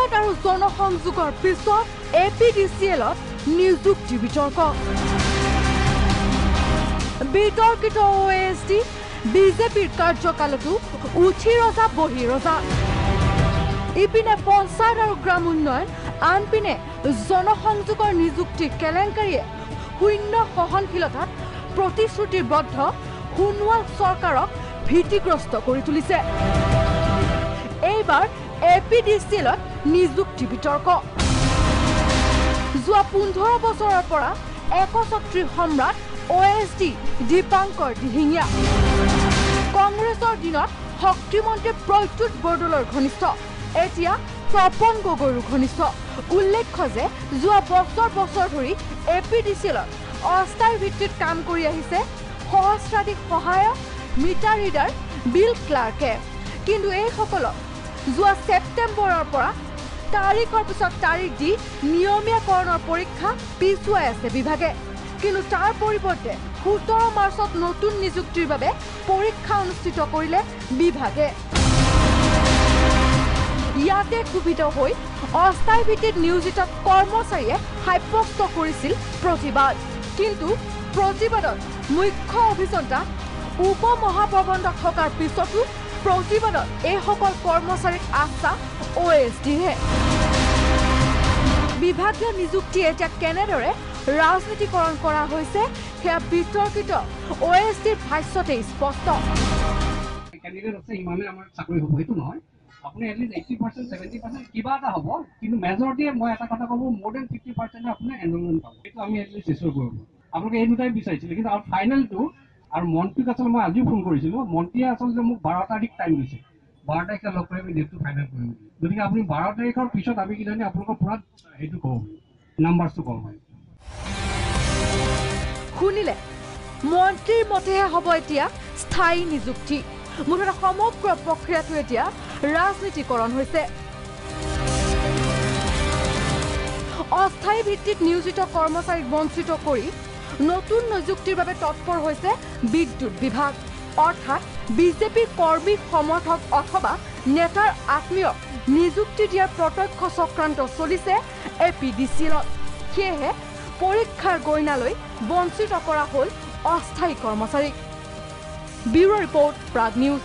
পঞ্চায়ত আৰু জনসংযোগৰ পিছত APDCLত নিযুক্তি বিতৰ্ক বিতৰ্কিত OSD বিজেপিৰ কাৰ্যকালতো উঠি ৰজা বহি ৰজা ইপিনে পঞ্চায়ত আৰু গ্ৰাম উন্নয়ন আনপিনে জনসংযোগৰ নিযুক্তি কেলেংকাৰীয়ে শূন্য সহনশীলতাত প্ৰতিশ্ৰুতিবদ্ধ সোণোৱাল চৰকাৰক ভীতিগ্ৰস্ত কৰি তুলিছে এইবাৰ APDCLত নিযুক্তি বিতৰ্ক যোৱা 15 বছৰৰ পৰা একছত্ৰী সম্ৰাট OSD দীপাংকৰ দিহিঙীয়া কংগ্ৰেছৰ দিনত শক্তিমন্ত্ৰী প্ৰদ্যুৎ বৰদলৈৰ ঘনিষ্ঠ এতিয়া তপন গগৈৰ ঘনিষ্ঠ উল্লেখ্য যে যোৱা বছৰ ধৰি APDCLত অস্থায়ী ভিত্তিত কাম কৰি আহিছে সহস্ৰাধিক সহায়ক মিটাৰ ৰিডাৰ বিল ক্লাৰ্কে কিন্তু এইসকলক যোৱা ছেপ্টেম্বৰৰ পৰা তাৰিখৰ পিছত তাৰিখ দি নিয়মীয়াকৰণৰ পৰীক্ষা পিছুৱাই আছে বিভাগে কিন্তু তাৰ পৰিৱৰ্তে 17 মাৰ্চত নতুন নিযুক্তিৰ বাবে পৰীক্ষা অনুষ্ঠিত কৰিলে বিভাগে ইয়াতে ক্ষুভিত হৈ অস্থায়ী ভিত্তিত নিয়োজিত কৰ্মচাৰীয়ে সাব্যস্ত কৰিছিল প্ৰতিবাদ কিন্তু প্ৰতিবাদত মুখ্য অভিযন্তা উপ মহাপ্ৰবন্ধক থকাৰ পিছতো প্ৰতিবাদত এইসকল কৰ্মচাৰীক আশ্বাস OSDহে বিভাগীয় নিযুক্তি এতিয়া কেনেদৰে ৰাজনীতিকৰণ কৰা হৈছে সেয়া বিতৰ্কিত OSDৰ ভাষ্যতে স্পষ্ট ক্যান্ডিডেট আছে ইমানে আমাৰ চাকৰি হ'ব হেতু নহয় আপুনি এটলিষ্ট 80% 70% কিবা এটা হ'ব কিন্তু মেজৰিটিয়ে মই এটা কথা ক'ব more than 50% আপুনি এনৰোলমেন্ট পাব সেইটো আমি এটলিষ্ট ইছ্যুৰ কৰিব আপোনালোকে এই দুটাই বিচাৰিছিল কিন্তু আৰু ফাইনেলটো আৰু মন্ত্ৰীক আচলতে মই আজিও ফোন কৰিছিলোঁ মন্ত্ৰীয়ে আচলতে মোক 12 তাৰিখ টাইম দিছে 12 তাৰিখে লগ কৰি আমি ডেটটো ফাইনেল কৰিম গতিকে আপুনি 12 তাৰিখৰ পিছত আমি কিজানি আপোনালোকৰ পুৰা এইটো কওঁ নাম্বাৰটো কওঁ মই শুনিলে মন্ত্ৰীৰ মতেহে হ'ব এতিয়া স্থায়ী নিযুক্তি মুঠতে সমগ্ৰ প্ৰক্ৰিয়াটো এতিয়া ৰাজনীতিকৰণ হৈছে অস্থায়ী ভিত্তিত নিয়োজিত কৰ্মচাৰীক বঞ্চিত কৰি নতুন নিযুক্তিৰ বাবে তৎপৰ হৈছে বিদ্যুৎ বিভাগ অৰ্থাৎ বিজেপিৰ কৰ্মী সমৰ্থক অথবা নেতাৰ আত্মীয়ক নিযুক্তি দিয়াৰ প্ৰত্যক্ষ চক্ৰান্ত চলিছে APDCLত সেয়েহে পৰীক্ষাৰ গইনালৈ বঞ্চিত কৰা হ'ল অস্থায়ী কৰ্মচাৰীক ব্যুৰ ৰিপৰ্ট প্ৰাগ নিউজ